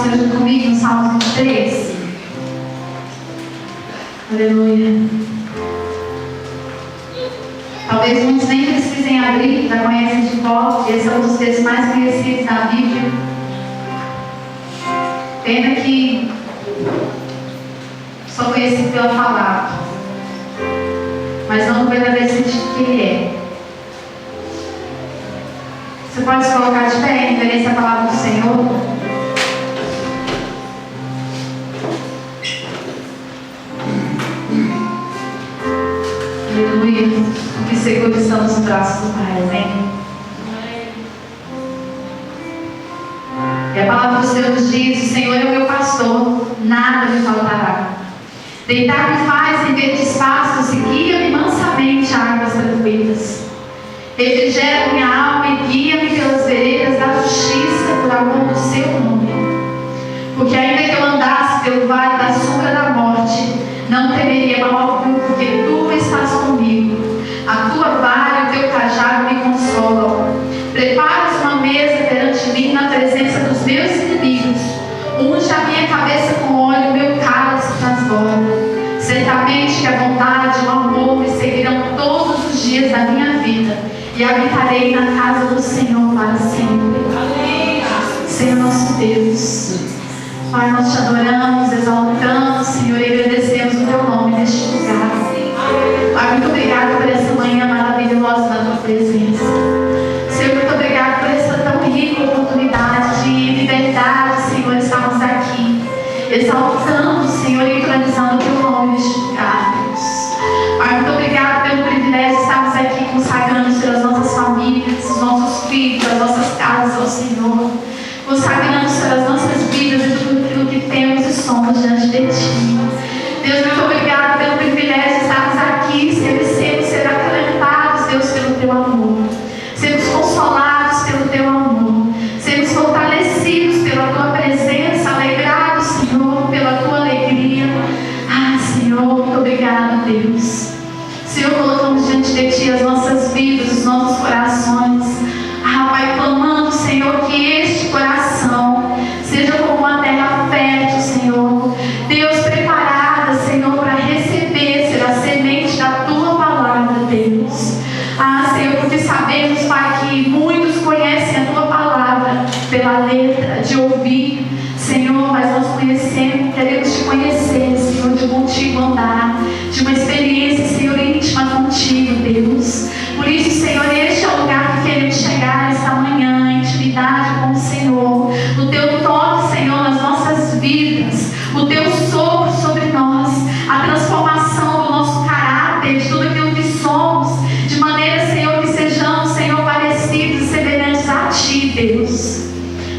Senhor junto comigo no Salmo 23? Aleluia. Talvez muitos nem precisem abrir, já conhecem de cor. Esse é um dos textos mais conhecidos da Bíblia. Pena que só conhecido pela palavra, mas não no verdadeiro sentido que ele é. Você pode se colocar de pé em referência à palavra do Senhor? Aleluia. Que seguro estamos nos braços do Pai, amém? E a palavra do Senhor nos diz: o Senhor é o meu pastor, nada me faltará. Deitar-me faz em verdes pastos e guia-me mansamente a águas tranquilas. Refrigera minha alma e guia-me pelas veredas da justiça por amor do seu nome. Porque ainda que eu andasse pelo vale da sombra da morte, não temeria mal algum, porque tu estás comigo. A tua vara e o teu cajado me consolam. Preparas uma mesa perante mim na presença dos meus inimigos. Unge a minha cabeça com óleo, meu cálice transborda. Certamente que a vontade e o amor me seguirão todos os dias da minha vida, e habitarei na casa do Senhor para sempre. Amém. Senhor nosso Deus, Pai, nós te adoramos, exaltamos, Senhor, e agradecemos o teu nome neste lugar. Pai, muito obrigado por essa manhã maravilhosa na tua presença. Senhor, muito obrigado por essa tão rica oportunidade de liberdade, Senhor, estarmos aqui, exaltando, Senhor, e entronizando o teu nome neste lugar, Deus. Pai, muito obrigado pelo privilégio de estarmos aqui consagrando, Senhor, as nossas famílias, os nossos filhos, as nossas casas ao Senhor. Consagrando, Senhor, as nossas vidas e tudo aquilo que temos e somos diante de Ti. Deus, muito obrigado pelo privilégio de estarmos aqui, ser acalentados, Deus, pelo Teu amor. Sermos consolados pelo Teu amor. Sermos fortalecidos pela Tua presença, alegrados, Senhor, pela Tua alegria. Ah, Senhor, muito obrigado, Deus. Senhor, colocamos diante de Ti as nossas vidas, os nossos corações. Ah, Pai, clamando, Senhor, que este coração seja como uma terra fértil, Senhor. Deus, preparada, Senhor, para receber, Senhor, a semente da Tua palavra, Deus. Ah, Senhor, porque sabemos, Pai, que muitos conhecem a Tua palavra pela letra, de ouvir, Senhor, mas nós conhecemos, queremos Te conhecer, Senhor, de contigo andar, de uma experiência, Senhor, íntima contigo, Deus. Por isso, Senhor, este é o lugar que queremos chegar esta manhã, intimidade com o Senhor, o Teu toque, Senhor, nas nossas vidas, o Teu sopro sobre nós, a transformação do nosso caráter, de tudo aquilo que somos, de maneira, Senhor, que sejamos, Senhor, parecidos e semelhantes a Ti, Deus.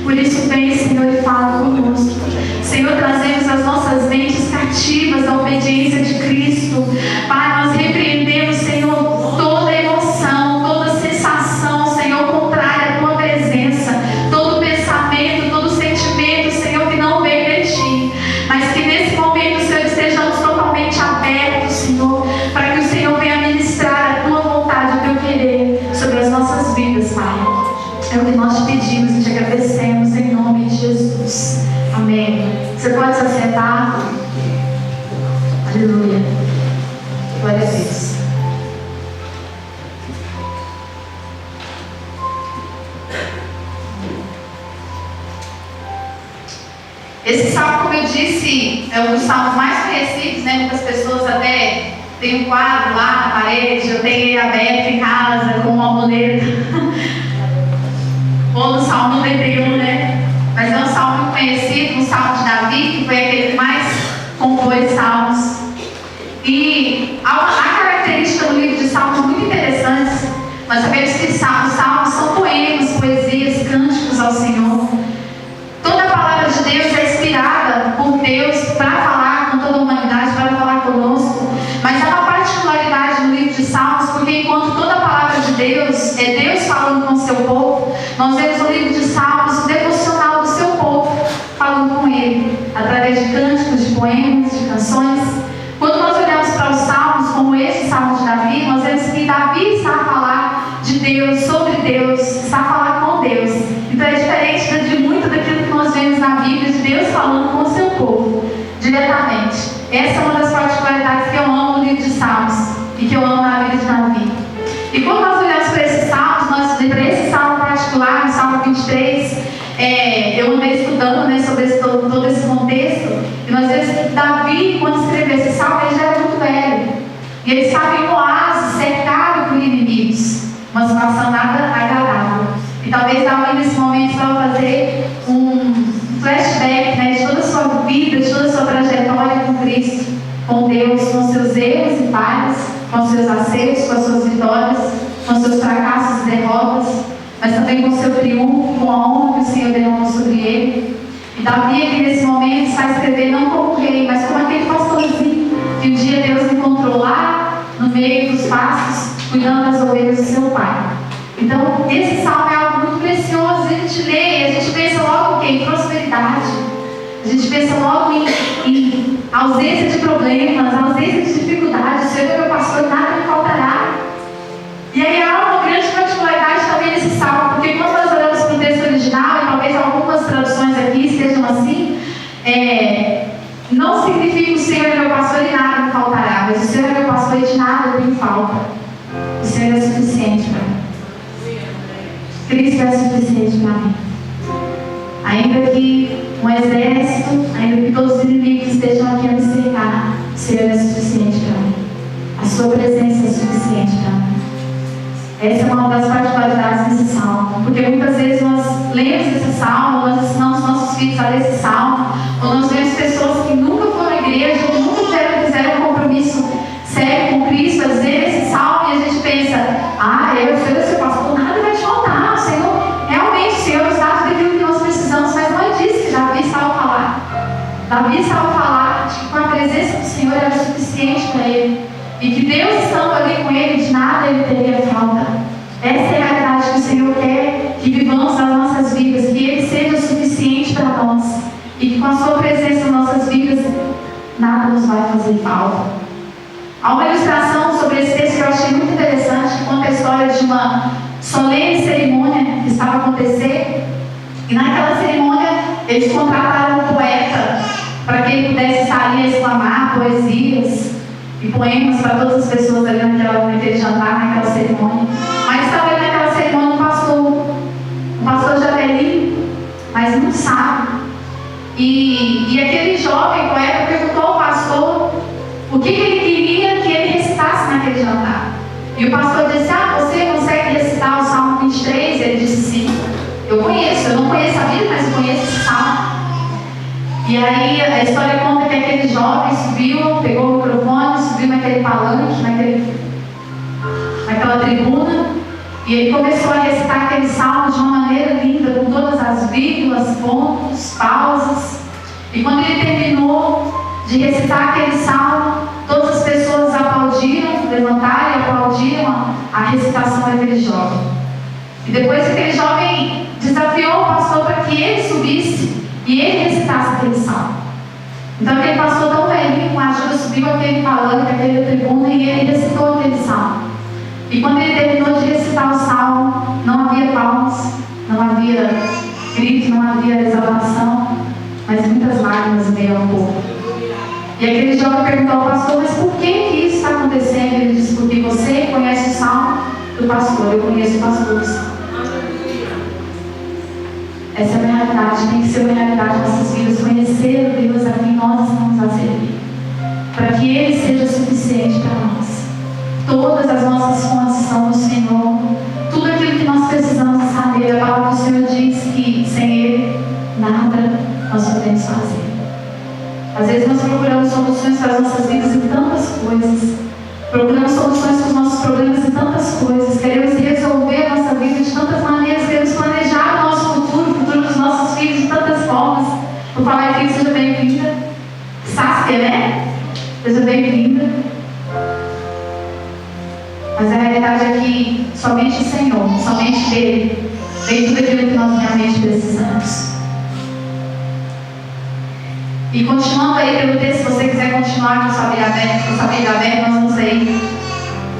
Por isso, vem, Senhor, e fala conosco. Senhor, trazemos as nossas mentes cativas da obediência de Cristo. Pai, nós repreendemos, Senhor, toda emoção, toda sensação, Senhor, contrária à Tua presença, todo pensamento, todo sentimento, Senhor, que não vem de Ti, mas que nesse momento, Senhor, estejamos totalmente abertos, Senhor, para que o Senhor venha ministrar a Tua vontade, o Teu querer sobre as nossas vidas, Pai. É o que nós te pedimos e te agradecemos em nome de Jesus. Amém. Você pode se assentar? Aleluia. Glória a Deus. Esse salmo, como eu disse, é um dos salmos mais conhecidos, né? Muitas pessoas até têm um quadro lá na parede, eu tenho ele aberto em casa com uma amuleto. Ou no Salmo 91, né? Mas é um salmo muito conhecido, um salmo de Davi, que foi aquele que mais compôs salmos. E há característica no livro de salmos muito interessantes. Nós sabemos que os salmos são poemas, poesias, cânticos ao Senhor. Toda a palavra de Deus é inspirada por Deus para falar com toda a humanidade, para falar conosco. Mas há uma particularidade no livro de salmos, porque enquanto toda a palavra de Deus é Deus falando com o seu povo, nós vemos no livro de salmos o devocional do seu povo falando com ele, através de cânticos, de poemas, de canções. Quando nós olhamos para os salmos, como esse salmo de Davi, nós vemos que Davi está a falar de Deus, sobre Deus, está a falar com Deus. Então é diferente de muito daquilo que nós vemos na Bíblia, de Deus particular, no Salmo 23, eu andei estudando, né, sobre todo esse contexto, e nós vemos que Davi, quando escreveu esse salmo, ele já era muito velho. E ele estava em um oásis, cercado por inimigos, uma situação nada agradável. E talvez Davi, nesse momento, estava fazer um flashback, né, de toda a sua vida, de toda a sua trajetória com Cristo, com Deus, com seus erros e falhas, com seus acertos, com as suas vitórias, com seus fracassos e derrotas, mas também com seu triunfo, com a honra que o Senhor derramou sobre ele. E Davi, aqui nesse momento, está escrevendo não como rei, mas como aquele pastorzinho que um dia Deus encontrou lá no meio dos pastos, cuidando das ovelhas do seu pai. Então, esse salmo é algo muito precioso. A gente lê e a gente pensa logo em prosperidade. A gente pensa logo em ausência de problemas, ausência de dificuldades. O Senhor é meu pastor, nada me faltará. E aí há uma grande particularidade também nesse salmo, porque quando nós olhamos para o texto original, e talvez algumas traduções aqui estejam assim, não significa o Senhor é meu pastor e nada me faltará, mas o Senhor é meu pastor e de nada eu tenho falta. O Senhor é suficiente para mim. Cristo é suficiente para mim. Ainda que um exército, ainda que todos os inimigos estejam aqui a me cercar, o Senhor é suficiente para mim. A sua presença é suficiente para mim. Essa é uma das particularidades desse salmo, porque muitas vezes nós lemos esse salmo, nós ensinamos nossos filhos a ler esse salmo, ou nós vemos pessoas que nunca foram à igreja, que nunca fizeram um compromisso sério com Cristo, a dizer esse salmo, e a gente pensa, eu sou seu pastor, nada vai te faltar, o Senhor, realmente o Senhor nos dá tudo aquilo que nós precisamos, mas não é disso que Davi estava a falar. Davi estava a falar de que com a presença do Senhor era suficiente para ele. E que Deus estando ali com ele, de nada ele teria falta. Essa é a realidade que o Senhor quer que vivamos nas nossas vidas, que Ele seja suficiente para nós. E que com a sua presença nas nossas vidas, nada nos vai fazer falta. Há uma ilustração sobre esse texto que eu achei muito interessante, que conta a história de uma solene cerimônia que estava a acontecer. E naquela cerimônia, eles contrataram um poeta para que ele pudesse estar ali a exclamar poesias e poemas para todas as pessoas ali naquele jantar, naquela cerimônia. Mas estava ali naquela cerimônia um pastor já velhinho, mas muito sábio. E aquele jovem poeta perguntou ao pastor o que ele queria que ele recitasse naquele jantar. E o pastor disse, você consegue recitar o Salmo 23? Ele disse, sim, eu não conheço a Bíblia, mas eu conheço esse salmo. E aí a história conta que aquele jovem subiu, pegou o microfone, subiu naquele palanque, naquela tribuna, e ele começou a recitar aquele salmo de uma maneira linda, com todas as vírgulas, pontos, pausas. E quando ele terminou de recitar aquele salmo, todas as pessoas aplaudiram, levantaram e aplaudiram a recitação daquele jovem. E depois aquele jovem desafiou o pastor para que ele subisse e ele recitasse aquele salmo. Então aquele pastor tão velhinho, com a ajuda, subiu aquele palanque, aquela tribuna, e ele recitou aquele salmo. E quando ele terminou de recitar o salmo, não havia palmas, não havia grito, não havia exaltação, mas muitas lágrimas veio ao povo. E aquele jovem perguntou ao pastor, mas por que isso está acontecendo? Ele disse, porque você conhece o salmo do pastor, eu conheço o pastor do salmo. Essa é a minha realidade, tem que ser uma realidade de nossas vidas, conhecer o Deus a quem nós estamos a servir, para que Ele seja suficiente para nós. Todas as nossas fontes são no Senhor, tudo aquilo que nós precisamos saber. A palavra do Senhor diz que sem Ele, nada nós podemos fazer. Às vezes nós procuramos soluções para as nossas vidas em tantas coisas, procuramos soluções para os nossos problemas em tantas coisas, queremos resolver a nossa vida de tantas maneiras, queremos planejar o nosso futuro, o futuro dos nossos filhos de tantas formas. Por falar em filho, seja bem-vinda. Saskia, né? Seja bem-vinda. Mas a realidade é que somente o Senhor, somente dele, tem tudo aquilo que nós realmente precisamos. E continuando aí pelo texto, se você quiser continuar com a sua Bíblia aberta, nós vamos aí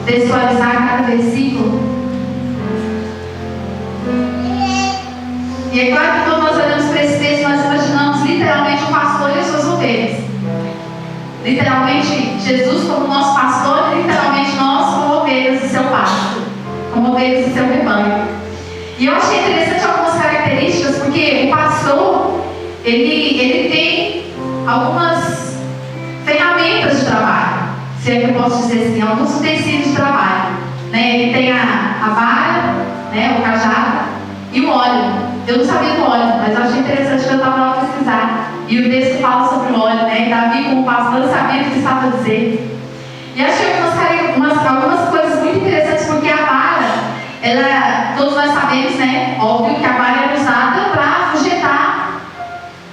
textualizar cada versículo. E é claro que quando nós olhamos para esse texto, nós imaginamos literalmente o pastor e as suas ovelhas. Literalmente Jesus como nosso pastor, literalmente nós como ovelhas do seu pasto, como ovelhas do seu rebanho. E eu achei interessante algumas características, porque o pastor, ele tem algumas ferramentas de trabalho, se é que eu posso dizer assim, alguns utensílios de trabalho. Né? Ele tem a vara, né, o cajado e o óleo. Eu não sabia do óleo, mas eu achei interessante que eu estava lá pesquisar. E o texto fala sobre o óleo, né? E Davi, como pastor, sabia o que estava a dizer. E achei algumas coisas muito interessantes, porque a vara, todos nós sabemos, né? Óbvio que a vara era usada para afugentar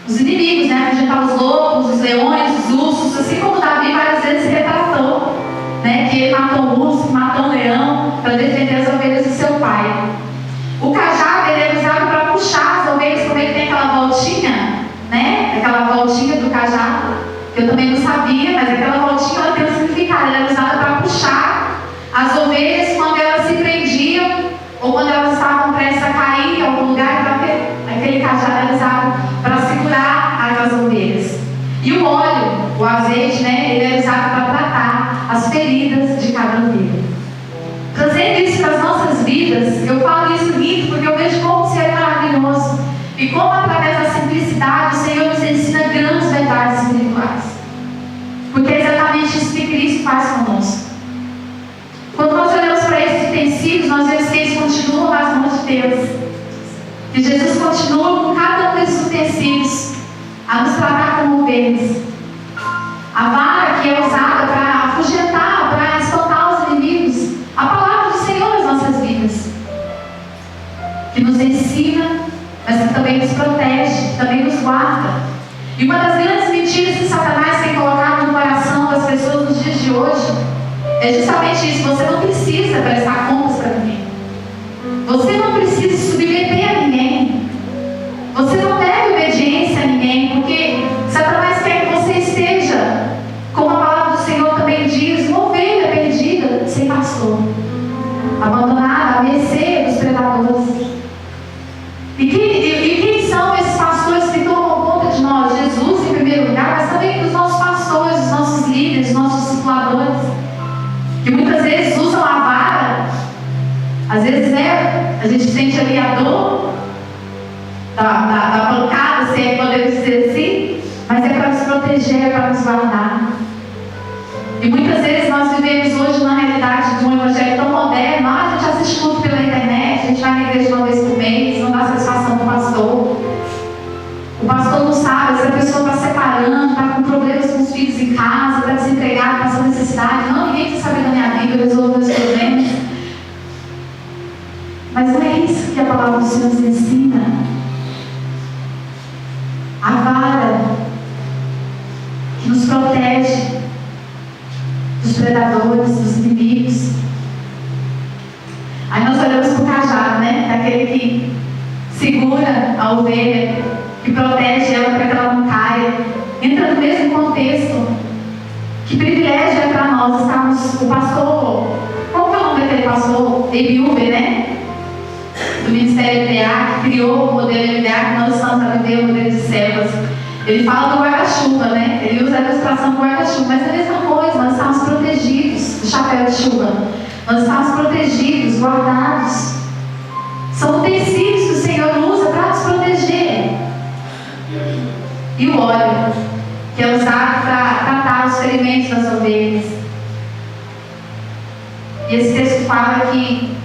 os inimigos, né? Afugentar os lobos, os leões, os ursos, assim como Davi várias vezes retratou, né? Que ele matou um urso, matou um leão para defender as ovelhas do seu pai. O cajado, ele é usado para puxar as ovelhas, como ele tem aquela voltinha, né? Aquela voltinha do cajado, que eu também não sabia, mas aquela voltinha ela tem um significado. Ela é usada para puxar as ovelhas quando elas se prendiam ou quando elas estavam prestes a cair em algum lugar. Então aquele cajado era usado para segurar as ovelhas. E o óleo, o azeite, né? Ele é usado para tratar as feridas de cada ovelha. Trazendo isso para as nossas vidas, eu falo isso rindo porque eu vejo como isso é maravilhoso e como através da simplicidade o Senhor nos ensina grandes verdades espirituais, porque é exatamente isso que Cristo faz conosco. Quando nós olhamos para esses utensílios, nós vemos que eles continuam nas mãos de Deus, que Jesus continua com cada um desses utensílios a nos tratar como ovelhas. A vara que é usada para afugentar, para espantar os inimigos, a palavra do Senhor nas nossas vidas, que nos ensina, mas que também nos protege, também nos guarda. E uma das grandes mentiras que Satanás tem colocado no coração das pessoas nos dias de hoje é justamente isso: você não precisa prestar contas para ninguém, você não precisa se submeter a ninguém, você não deve obediência a ninguém, porque Satanás quer que você esteja, como a palavra do Senhor também diz, uma ovelha perdida, sem pastor, abandonada à mercê dos predadores. E quem são esses pastores que tomam conta de nós? Jesus em primeiro lugar, mas também os nossos pastores, os nossos líderes, os nossos discipuladores, que muitas vezes usam a vara. Às vezes a gente sente ali a dor da pancada, se é que podemos dizer assim, mas é para nos proteger, é para nos guardar. E muitas vezes nós vivemos hoje na realidade de um evangelho tão moderno. A gente assiste tudo pela internet, a gente vai na igreja uma vez por mês, não dá satisfação para o pastor. O pastor não sabe se a pessoa está separando, está com problemas com os filhos em casa, está desempregado, passando necessidade. Não, ninguém quer saber da minha vida, eu resolvo meus problemas. Mas não é isso que a palavra do Senhor nos ensina. A vara que nos protege dos predadores, dos inimigos. Aí nós olhamos para o cajado, né? Daquele que segura a ovelha, que protege ela para que ela não caia. Entra no mesmo contexto. Que privilégio é para nós estarmos. O pastor, qual que é o nome daquele pastor? Ebiúber, né? Do Ministério MBA, que criou o modelo MBA, que nós estamos a viver o modelo de células. Ele fala do guarda-chuva, né? Ele usa a ilustração do guarda-chuva, mas é a mesma coisa, nós estamos protegidos do chapéu de chuva. Nós estamos protegidos, guardados. São utensílios que o Senhor usa para nos proteger. E o óleo, que é usado para tratar os ferimentos das ovelhas. E esse texto fala que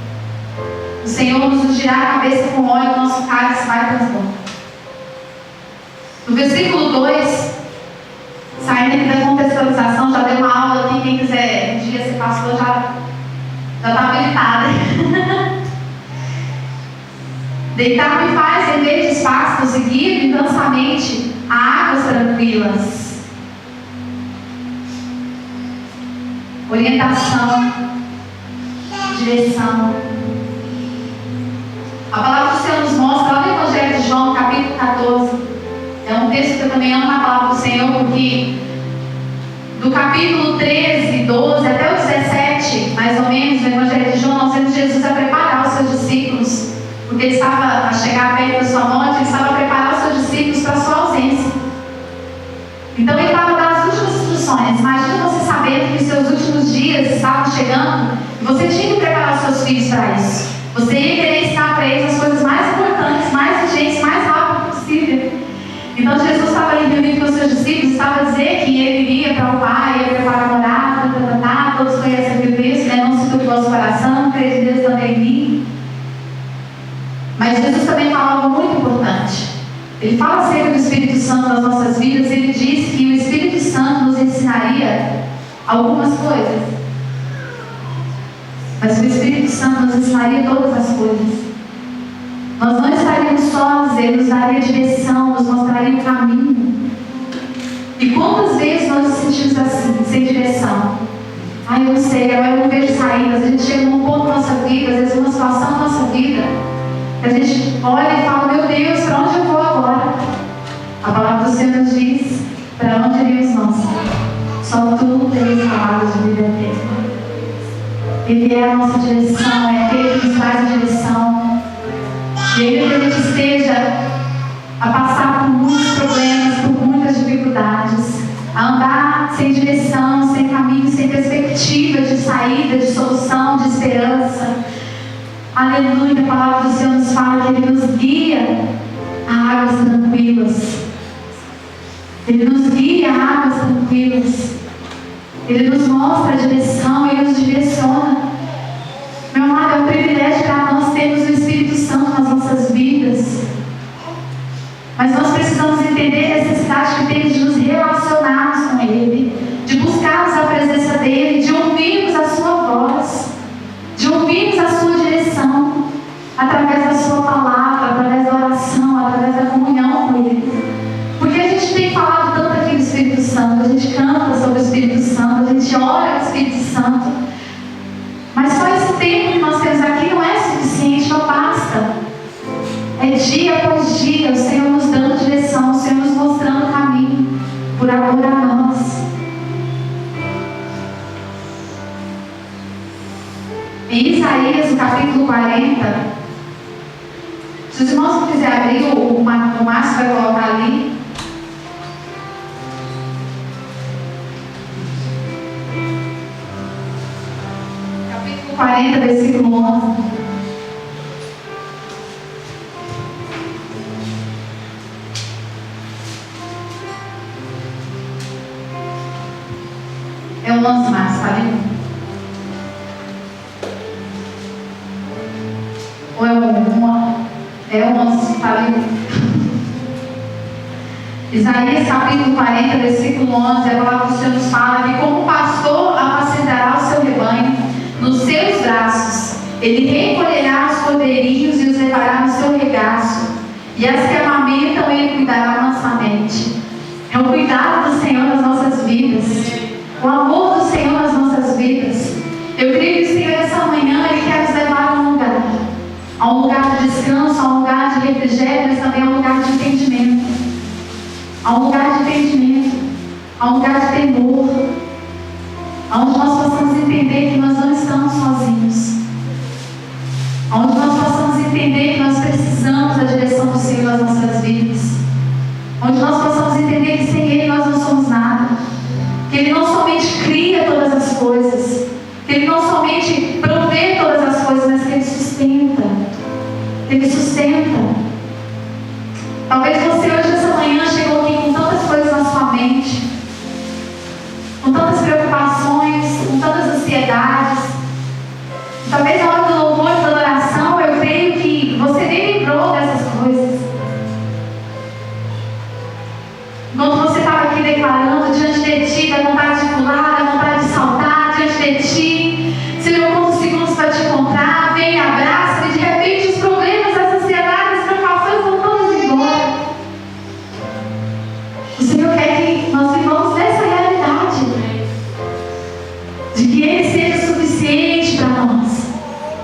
o Senhor nos ungirá a cabeça com óleo, o nosso cálice vai transbordar. No versículo 2, saindo aqui da contextualização, já dei uma aula aqui, quem quiser um dia ser pastor já está habilitada. Deitar-me faz em verdes pastos e guia-me intensamente a águas tranquilas. Orientação, direção. A palavra do Senhor nos mostra lá no Evangelho de João, capítulo 14. É um texto que eu também amo na palavra do Senhor, porque do capítulo 13, 12 até o 17, mais ou menos, no Evangelho de João, nós vemos Jesus a preparar os seus discípulos, porque ele estava a chegar perto da sua morte, ele estava a preparar os seus discípulos para a sua ausência. Então ele estava dando as últimas instruções. Imagina você sabendo que os seus últimos dias estavam chegando e você tinha que preparar os seus filhos para isso. Você ia querer ensinar para eles as coisas fala algo muito importante. Ele fala acerca do Espírito Santo nas nossas vidas. Ele diz que o Espírito Santo nos ensinaria algumas coisas, mas o Espírito Santo nos ensinaria todas as coisas. Nós não estaríamos sós, Ele nos daria direção, nos mostraria o caminho. E quantas vezes nós nos sentimos assim, sem direção? Eu não sei, eu não vejo saídas. A gente chega num ponto da nossa vida, às vezes uma situação da nossa vida, que a gente olha e fala: meu Deus, para onde eu vou agora? A palavra do Senhor nos diz: para onde iremos nós? Só tu tens palavras de vida eterna. Ele é a nossa direção, é aquele que nos traz a direção. E ainda que a gente esteja a passar por muitos problemas, por muitas dificuldades, a andar sem direção, sem caminho, sem perspectiva de saída, de solução, de esperança, aleluia, a palavra do Senhor nos fala que Ele nos guia a águas tranquilas. Ele nos guia a águas tranquilas. Ele nos mostra a direção, Ele nos direciona. Meu amado, é um privilégio para nós termos o Espírito Santo nas nossas vidas. Mas nós precisamos entender a necessidade que temos de nos relacionarmos com Ele, de buscarmos a presença dEle, de ouvirmos a Sua voz, de ouvirmos a Sua direção, através da Sua palavra, através da oração, através da comunhão com Ele. Porque a gente tem falado tanto aqui do Espírito Santo, a gente canta sobre o Espírito Santo, a gente ora ao Espírito Santo, mas só esse tempo que nós temos aqui não é suficiente, não basta. É dia após dia o Senhor nos dando direção, o Senhor nos mostrando o caminho, por amor a nós. Em Isaías, no capítulo 40, se os irmãos não quiserem abrir, o Márcio vai colocar ali. Capítulo 40, versículo 11. É o 11, Márcio, tá ali? Ou é o 11, tá ali? Isaías capítulo 40, versículo 11, a palavra do Senhor nos fala que como pastor apacentará o seu rebanho nos seus braços, ele recolherá os cordeirinhos e os levará no seu regaço, e as que amamentam ele cuidará mansamente. É o cuidado do Senhor nas nossas vidas, o amor do Senhor nas nossas vidas. Eu creio que o Senhor essa manhã Ele quer nos levar a um lugar de descanso, a um lugar de refrigério, mas também a um lugar de entendimento, a um lugar de entendimento, a um lugar de temor, onde nós possamos entender que nós não estamos sozinhos, onde nós possamos entender que nós precisamos da direção do Senhor nas nossas vidas, onde nós possamos entender que sem Ele nós não somos nada, que Ele não somente cria todas as coisas, que Ele não somente provê todas as coisas, mas que Ele sustenta. Ele sustenta. Talvez você hoje, essa manhã, chegou aqui com tantas coisas na sua mente, com tantas preocupações, com tantas ansiedades. Talvez na hora do louvor e da adoração, eu creio que você nem lembrou dessas coisas. Enquanto você estava aqui declarando diante de Ti, da vontade de pular, da vontade de saltar diante de Ti, Senhor, quantos segundos para Te encontrar, vem, abraça, e de repente os problemas, as ansiedades, as preocupações vão todas embora. O Senhor quer que nós vivamos nessa realidade, de que Ele seja suficiente para nós,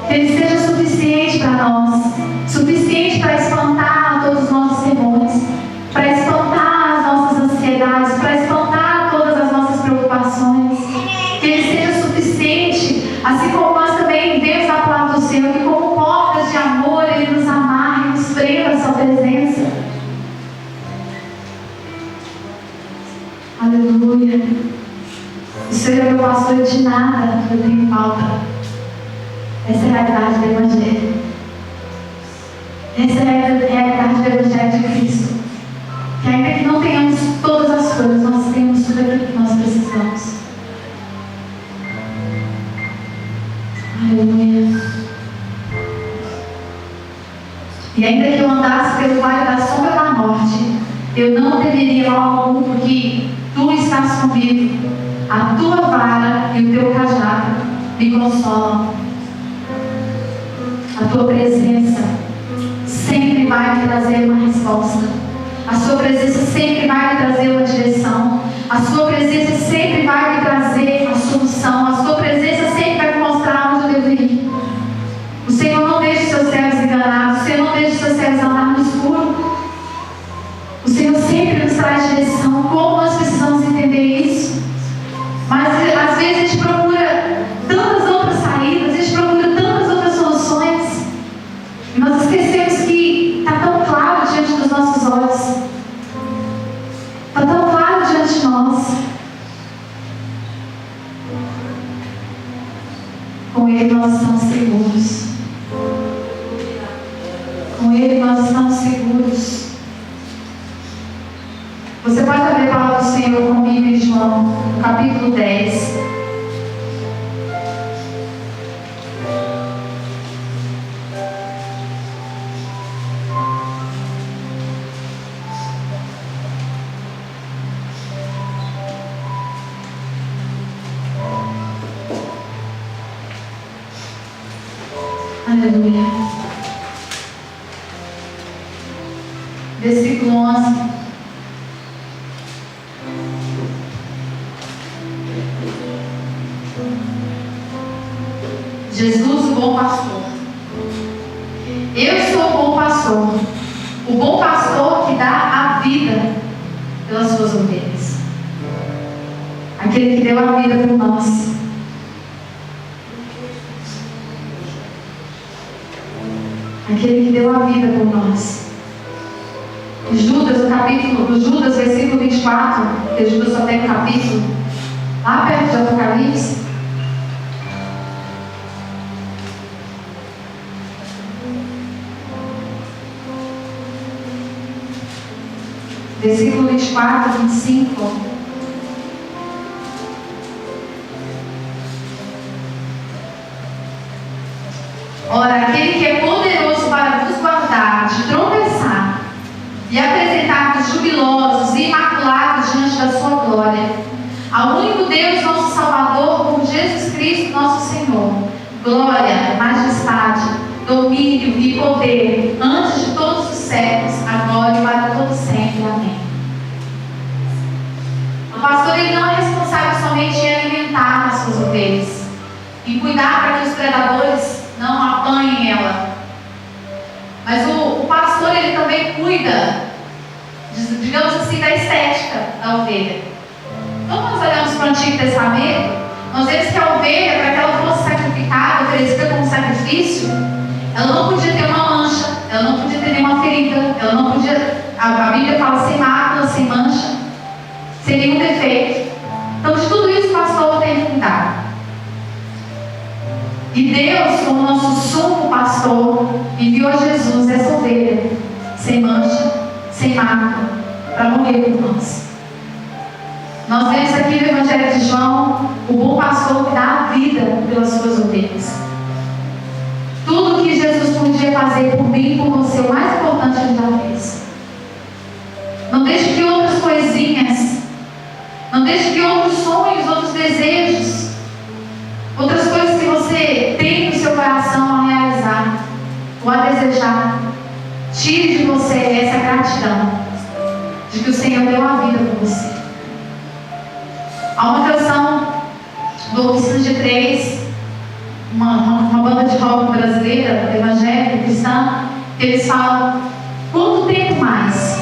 que Ele seja suficiente para nós, suficiente para espantar todos os nossos demônios, para espantar ansiedades, para espantar todas as nossas preocupações, que Ele seja suficiente, assim como nós também vemos na palavra do Senhor, que como portas de amor Ele nos amarra e nos prenda a Sua presença. Aleluia. O Senhor é meu pastor, de nada eu tenho falta. Essa é a realidade do Evangelho. Essa é a realidade do Evangelho de Cristo. Que ainda que não tenhamos todas as coisas, nós temos tudo aquilo que nós precisamos. Aleluia. E ainda que eu andar andasse pelo vale da sombra da morte, eu não temeria mal algum, porque tu estás comigo. A tua vara e o teu cajado me consolam. A tua presença sempre vai me trazer uma resposta. A sua presença sempre vai me trazer uma direção. A sua presença sempre vai me trazer a solução. A sua presença sempre vai me mostrar onde eu devo ir. O Senhor não deixa os seus servos enganados. O Senhor não deixa os seus servos andar no escuro. O Senhor sempre nos traz direção. Como nós precisamos entender isso? Mas às vezes a gente procura tantas outras saídas, a gente procura tantas outras soluções, e nós esquecemos que está tão claro diante dos nossos olhos, está tão claro diante de nós. Com Ele nós estamos seguros. Com Ele nós estamos seguros. Você pode abrir a palavra do Senhor comigo em João, no capítulo 10. Aleluia. Versículo 11. Jesus, o bom pastor. Eu sou o bom pastor. O bom pastor que dá a vida pelas suas ovelhas. Aquele que deu a vida por nós. Aquele que deu a vida por nós. Judas, Judas, versículo 24, porque Judas só tem um capítulo, lá perto de Apocalipse. Versículo 24, 25. Ora, aquele que é poderoso para vos guardar de tropeçar e apresentar-vos jubilosos e imaculados diante da sua glória, ao único Deus, nosso Salvador, por Jesus Cristo, nosso Senhor, glória, majestade, domínio e poder, antes de todos os séculos, agora e para todos sempre. Amém. O pastor, ele não é responsável somente em alimentar as suas ovelhas, em cuidar para que os predadores não apanhem ela. Mas o pastor, ele também cuida, digamos assim, da estética da ovelha. Quando nós olhamos para o Antigo Testamento, nós vemos que a ovelha, para que ela fosse sacrificada, oferecida como sacrifício, ela não podia ter uma mancha, ela não podia ter nenhuma ferida, ela não podia, a Bíblia fala sem mácula, sem mancha, sem nenhum defeito. Então, de tudo isso o pastor tem que cuidar. E Deus, como nosso sumo pastor, enviou Jesus, essa ovelha, sem mancha, sem mácula, para morrer por nós. Nós vemos aqui no Evangelho de João o bom pastor que dá a vida pelas suas ovelhas. Tudo que Jesus podia fazer por mim e por você, o mais importante ele já fez. Não deixe que outras coisinhas, não deixe que outros sonhos, outros desejos, outras coisas que você tem no seu coração a realizar ou a desejar, tire de você essa gratidão de que o Senhor deu a vida por você. Há uma canção do Oficina de Três, uma banda de rock brasileira, evangélica, cristã, que eles falam: quanto tempo mais?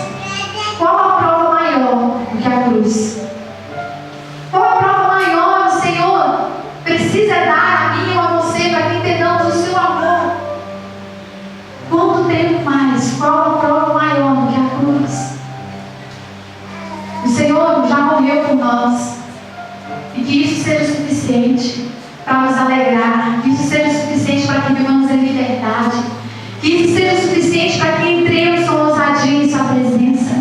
Qual a prova maior do que a cruz? Qual a prova maior o Senhor precisa dar a mim ou a você para que entendamos o seu amor? Quanto tempo mais? Qual a prova maior do que a cruz? O Senhor já morreu por nós. E que isso seja suficiente para nos alegrar, que isso seja suficiente para que vivamos em liberdade, que isso seja suficiente para que entremos com ousadia em sua presença,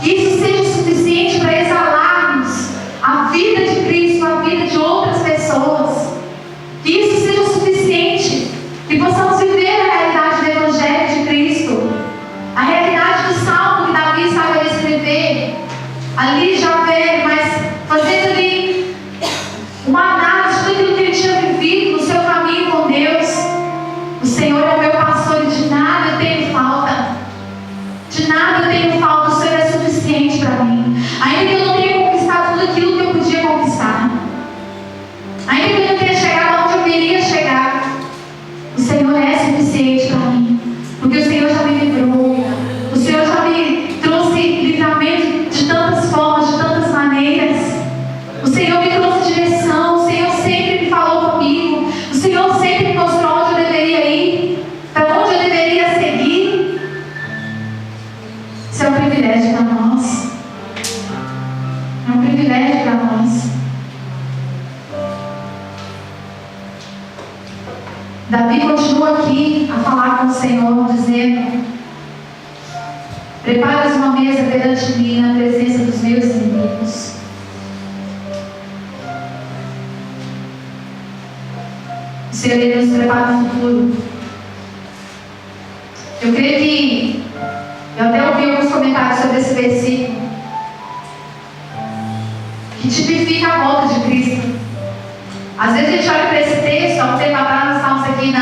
que isso seja suficiente para exalarmos a vida de Cristo, a vida de outras pessoas, que isso seja suficiente, que possamos viver a realidade do Evangelho de Cristo, a de nada eu tenho falta, o Senhor é suficiente para mim. Ainda que eu não tenha conquistado tudo aquilo que eu podia conquistar, ainda que eu não tenha chegado onde eu queria chegar, o Senhor é suficiente para mim, porque o Senhor já me livrou, o Senhor já me trouxe livramento de tantas formas, de tantas maneiras. O Senhor me trouxe direção, o Senhor sempre me falou comigo, o Senhor sempre me mostrou onde eu deveria ir, para onde eu deveria seguir. Isso é um privilégio para nós. É um privilégio para nós. Davi continua aqui a falar com o Senhor, dizendo: preparas uma mesa perante mim na presença dos meus inimigos. O Senhor, Ele nos prepara no futuro. Eu creio que eu até ouvi alguns comentários sobre esse versículo, que tipifica a volta de Cristo. Às vezes a gente olha para esse texto, há um tempo atrás nós estávamos aqui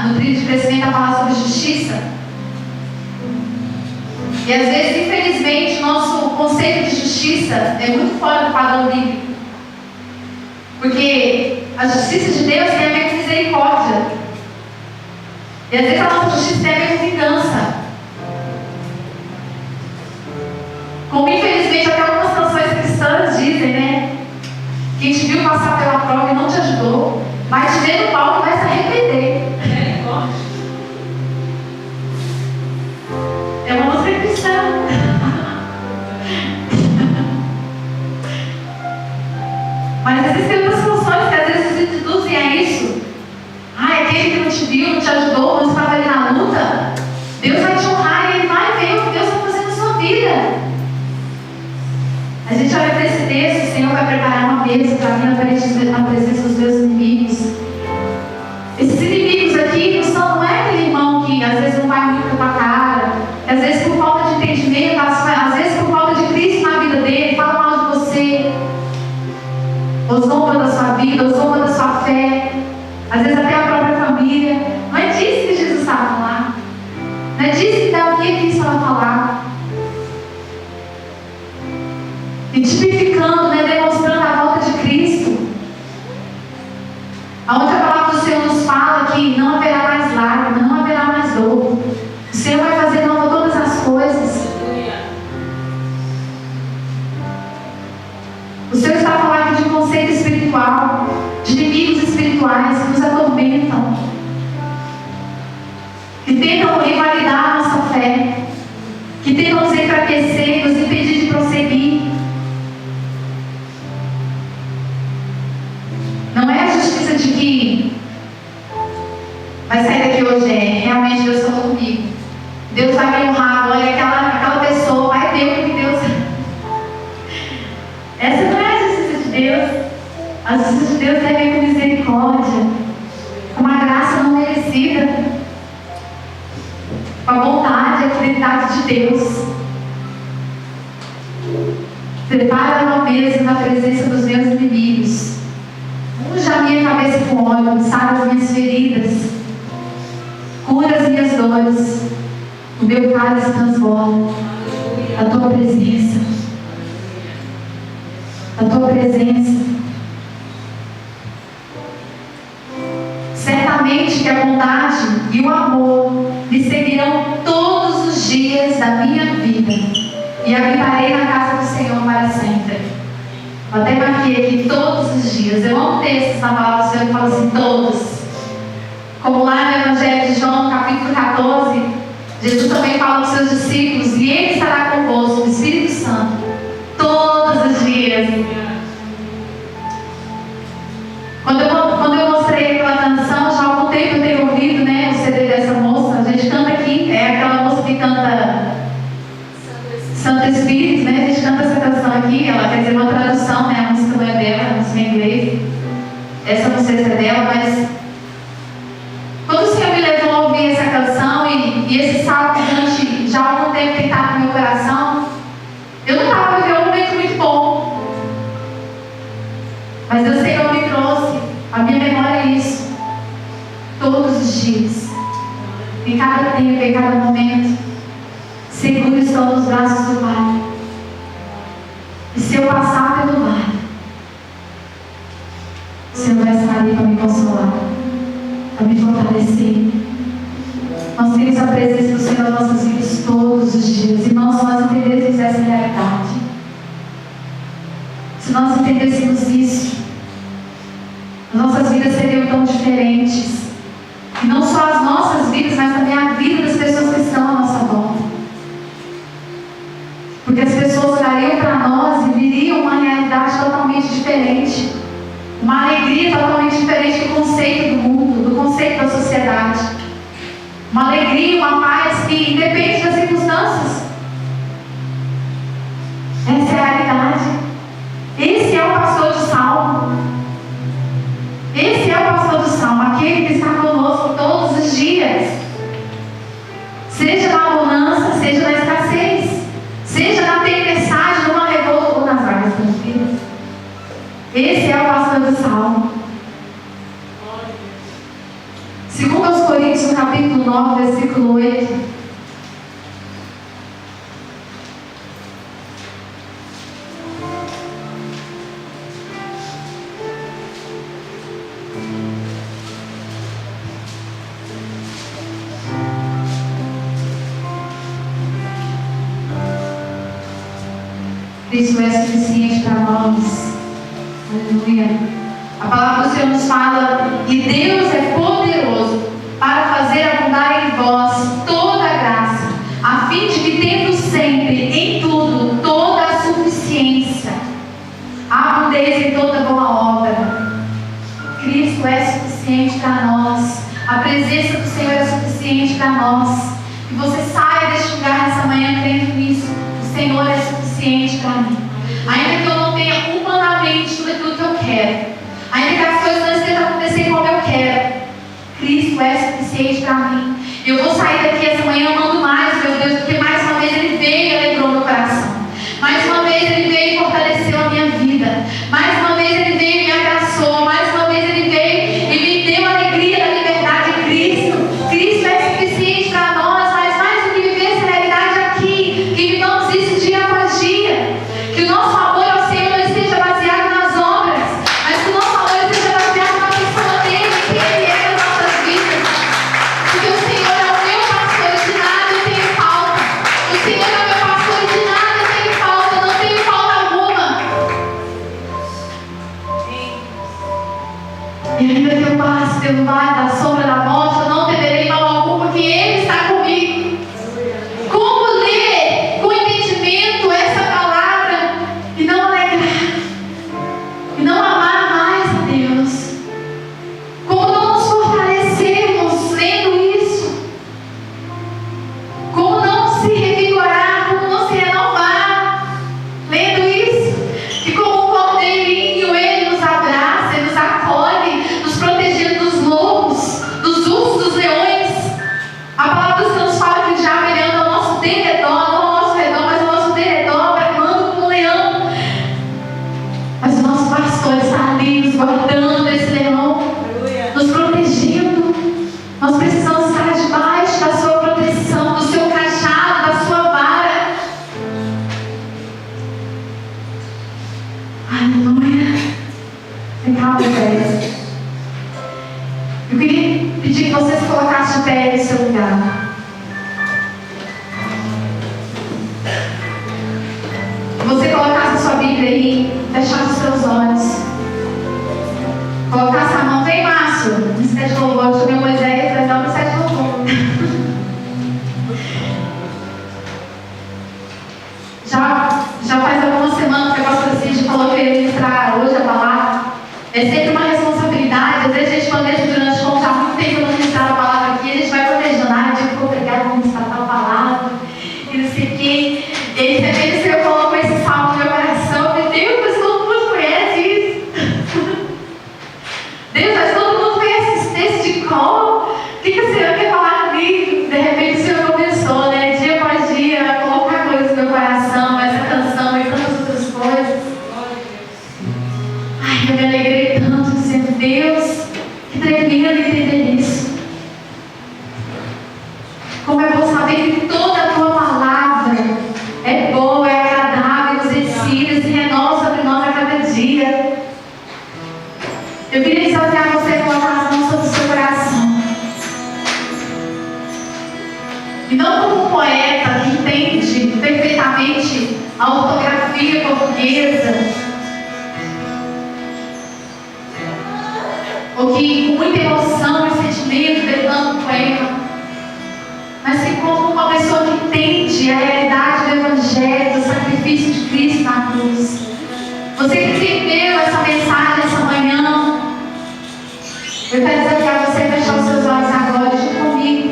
no trilho de crescimento a falar sobre justiça. E às vezes, infelizmente, o nosso conceito de justiça é muito fora do padrão bíblico. Porque a justiça de Deus tem a ver com misericórdia. E às vezes a nossa justiça tem a ver com vingança. Como infelizmente até algumas canções cristãs dizem, né? Quem te viu passar pela prova e não te ajudou, vai te ver no palco e vai se arrepender. É uma música cristã. Mas existem outras funções que às vezes se induzem a isso. Aquele que não te viu, não te ajudou, não estava ali na luta, Deus vai te honrar e Ele vai ver o que Deus vai fazer na sua vida. A gente olha para esse texto: o Senhor vai preparar uma mesa para mim na presença dos meus inimigos. Esses inimigos aqui não é aquele irmão que às vezes não vai muito com a cara, que às vezes por falta de entendimento, às vezes por falta de Cristo na vida dele, fala mal de você, ou zomba da sua vida, ou zomba da sua fé, às vezes até a própria família. Não é disso que Jesus estava a falar, não é disso que Davi aqui estava a falar. E tipificando, né, demonstrando a volta de Cristo, aonde a palavra do Senhor nos fala que não haverá mais lágrima, não haverá mais dor. O Senhor vai fazer nova todas as coisas. O Senhor está a falar aqui de um conceito espiritual, de inimigos espirituais que nos atormentam, que tentam invalidar a nossa fé, que tentam nos enfraquecer, nos impedir de prosseguir. Não é a justiça de que vai sair daqui hoje, realmente Deus falou comigo, Deus vai me honrar, olha, aquela pessoa vai ver o que Deus. Essa não é a justiça de Deus. A justiça de Deus tem a ver com misericórdia, com uma graça não merecida, com a bondade e a fidelidade de Deus. Prepara uma mesa na presença dos meus inimigos. Unja a minha cabeça com óleo, sara as minhas feridas, cura as minhas dores, o meu cálice transborda a tua presença. A tua presença. Certamente que a bondade e o amor me seguirão todos os dias da minha vida, e habitarei na casa do Senhor para sempre. Eu até marquei aqui todos os dias. Eu amo textos na palavra do Senhor que fala assim, todos. Como lá no Evangelho de João, capítulo 14, Jesus também fala aos seus discípulos: e Ele estará convosco, o Espírito Santo, todos os dias. Quando eu mostrei aquela canção, já há algum tempo eu tenho ouvido, né, o CD dessa moça. A gente canta aqui, é aquela moça que canta Santo Espírito, né? A gente canta essa canção aqui, ela quer dizer uma tradução, né? A música não é dela, a música é em inglês. Essa não sei se é dela, mas quando o Senhor me levou a ouvir essa canção e esse salmo durante já há algum tempo que estava no meu coração, eu não estava vivendo um momento muito bom, mas o Senhor me trouxe a minha memória isso todos os dias, em cada tempo, em cada momento. Seguro seguro estou nos braços do Pai. E se eu passar pelo vale, o Senhor vai estar ali para me consolar, para me fortalecer. Nós temos a presença do Senhor nas nossas vidas todos os dias. Irmãos, se nós entendêssemos essa realidade, se nós entendêssemos isso, as nossas vidas seriam tão diferentes. E não só as nossas vidas, mas também a vida das pessoas que estão à nossa volta. Porque as pessoas olhariam para nós e viriam uma realidade totalmente diferente. Uma alegria totalmente diferente do conceito do mundo, do conceito da sociedade. Uma alegria, uma paz que independe das circunstâncias. Essa é a realidade. Esse é o pastor do Salmo. Esse é o pastor do Salmo, aquele que está conosco todos os dias. Seja na bonança, seja na escassez, seja na tempestade, numa revolta ou nas vagas tranquilas. Esse é o pastor do Salmo. Segundo aos Coríntios, no capítulo 9, versículo 8. Cristo é suficiente para nós. Aleluia. A palavra do Senhor nos fala: e Deus é poderoso para fazer abundar em vós toda a graça, a fim de que, tendo sempre em tudo toda a suficiência, abundez em toda boa obra. Cristo é suficiente para nós. A presença do Senhor é suficiente para nós. Que você saia deste lugar nessa manhã crendo nisso. O Senhor é suficiente para mim. Ainda que eu não tenha humanamente tudo aquilo que eu quero, ainda que as coisas não estejam acontecendo como eu quero, Cristo é suficiente para mim. Eu vou sair daqui essa manhã amando mais, meu Deus, porque mais uma vez Ele veio e alegrou meu coração. Mais uma vez Ele veio e fortaleceu a minha vida. Mais uma vez Ele veio e me abraçou. Mais uma vez Ele veio e me deu a alegria da liberdade em Cristo. Cristo é suficiente para nós, mas mais do que viver essa realidade aqui, que vivamos isso dia após dia. Que o nosso amor ao Senhor não esteja baseado nas obras, mas que o nosso amor esteja baseado na pessoa dele, que Ele é nas nossas vidas. Porque o Senhor é o meu pastor e de nada eu tenho falta. O Senhor é o meu pastor e de nada eu tenho falta, não tenho falta alguma. E ainda que eu passe pelo vale da sombra da morte, eu não temerei mal algum, porque Ele está comigo. Como ler com entendimento essa palavra e não alegrar, e não amar mais a Deus? Como não nos fortalecermos lendo isso? Como não se revigorar, como não se renovar lendo isso? Que como um cordeirinho Ele nos abraça, Ele nos acolhe, nos protegendo dos lobos, dos ursos, dos leões. A palavra do Senhor nos fala que o diabo ele anda ao nosso derredor, não ao nosso redor, mas ao nosso derredor, bramando como um leão. Mas o nosso pastor está ali nos guardando desse leão, nos protegendo. Nós precisamos estar debaixo da sua proteção, do seu cajado, da sua vara. Aleluia. Calma, pés. Eu queria pedir que vocês colocassem o pé no seu lugar. Que você colocasse a sua Bíblia aí, fechasse os seus olhos. Colocasse a mão. Vem, Márcio. Ministério de louvor. Deixa eu ver o Moisés. Vai dar um ministério de louvor. Já faz algumas semanas que a pastora Cid falou que eu ia ministrar hoje a palavra. É sempre uma responsabilidade. Às vezes a gente planeja durante como já há muito tempo eu não ministrar a palavra aqui, a gente vai planejando, eu digo, obrigada, vou ministrar tal palavra, e não sei o quê. E aí, de repente, o Senhor colocou esse salmo no meu coração. Meu Deus, mas todo mundo conhece isso. Deus, mas todo mundo conhece esse texto de cor. O que o Senhor quer falar comigo? De repente, o Senhor começou, né, dia após dia, a colocar coisas no meu coração, essa canção e tantas outras coisas. Ai, eu me alegrei tanto dizendo, Deus, que tremendo entender isso. Como é bom saber que toda a tua palavra a ortografia portuguesa, ou que com muita emoção e sentimento declama um poema, mas que como uma pessoa que entende a realidade do Evangelho, do sacrifício de Cristo na cruz. Você que recebeu essa mensagem essa manhã, eu quero desafiar você a fechar os seus olhos agora junto comigo.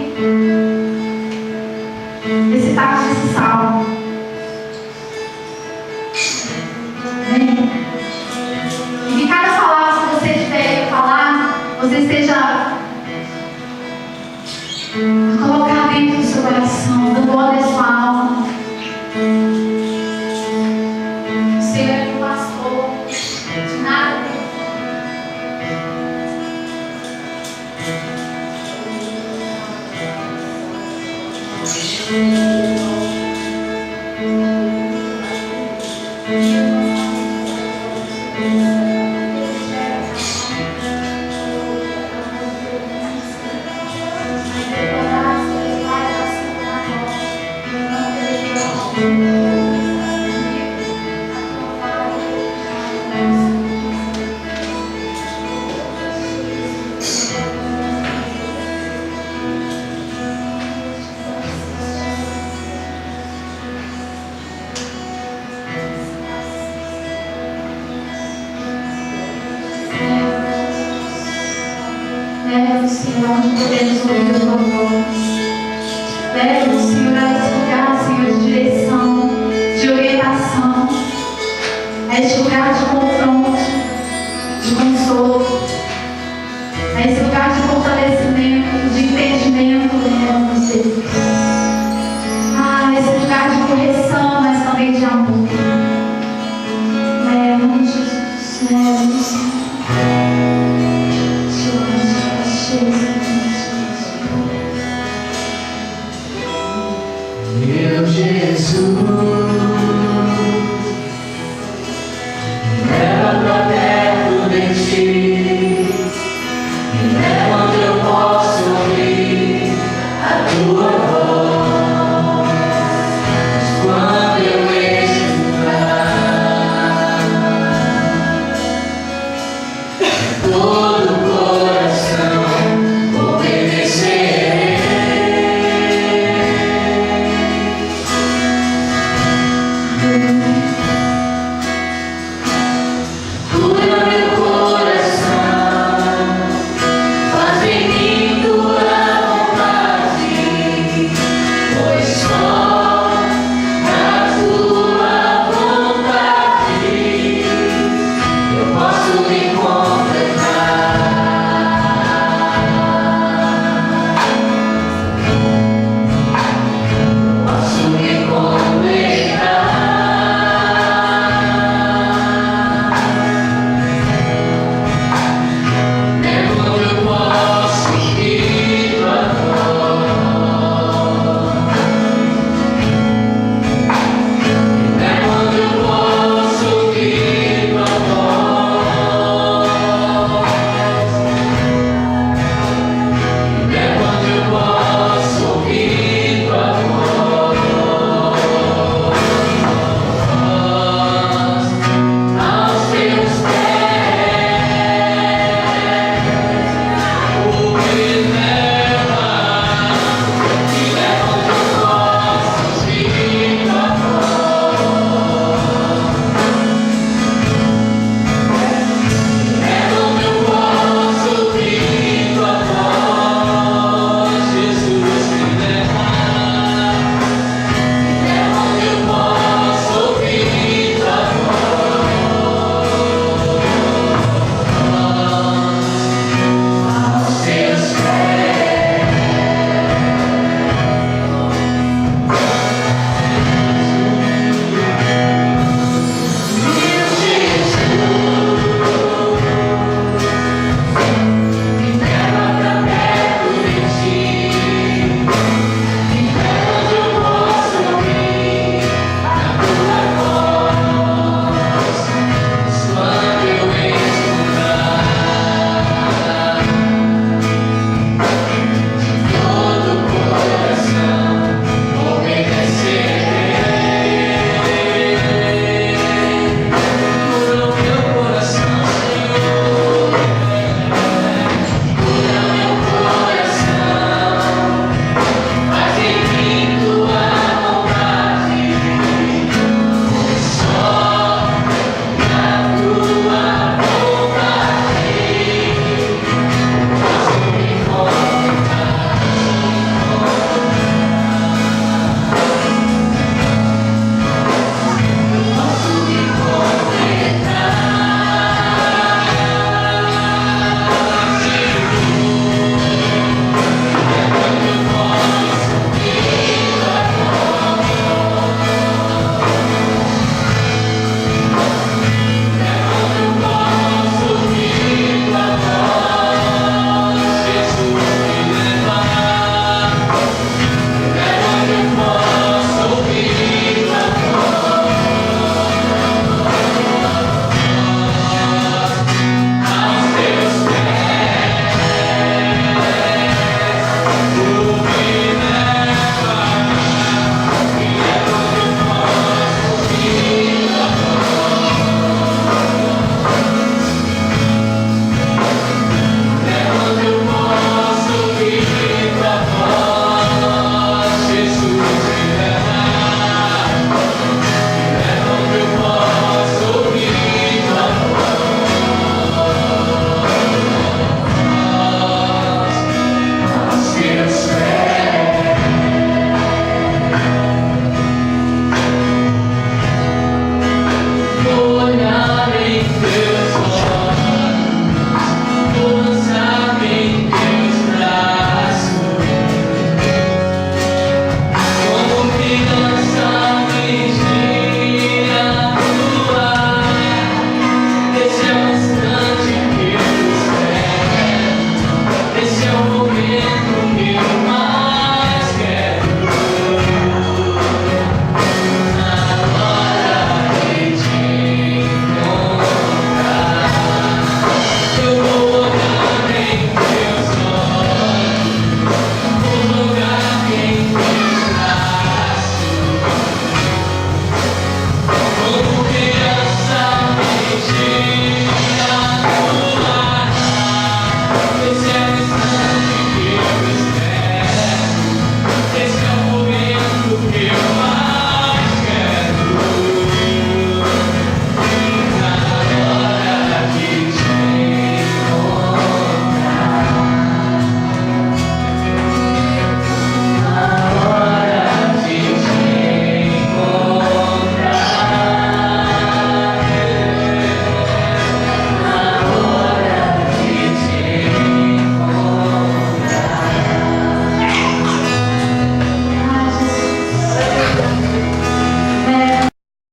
Recitar esse salmo. Amém? E que cada palavra que você tiver a falar, você esteja a colocar dentro do seu coração, dando ordem à sua alma. O Senhor é meu pastor, de nada tenho. Leva-nos, Senhor, onde podemos ouvir a tua voz. Leva-nos, Senhor, a esse lugar, Senhor, de direção, de orientação, a este lugar de conforto.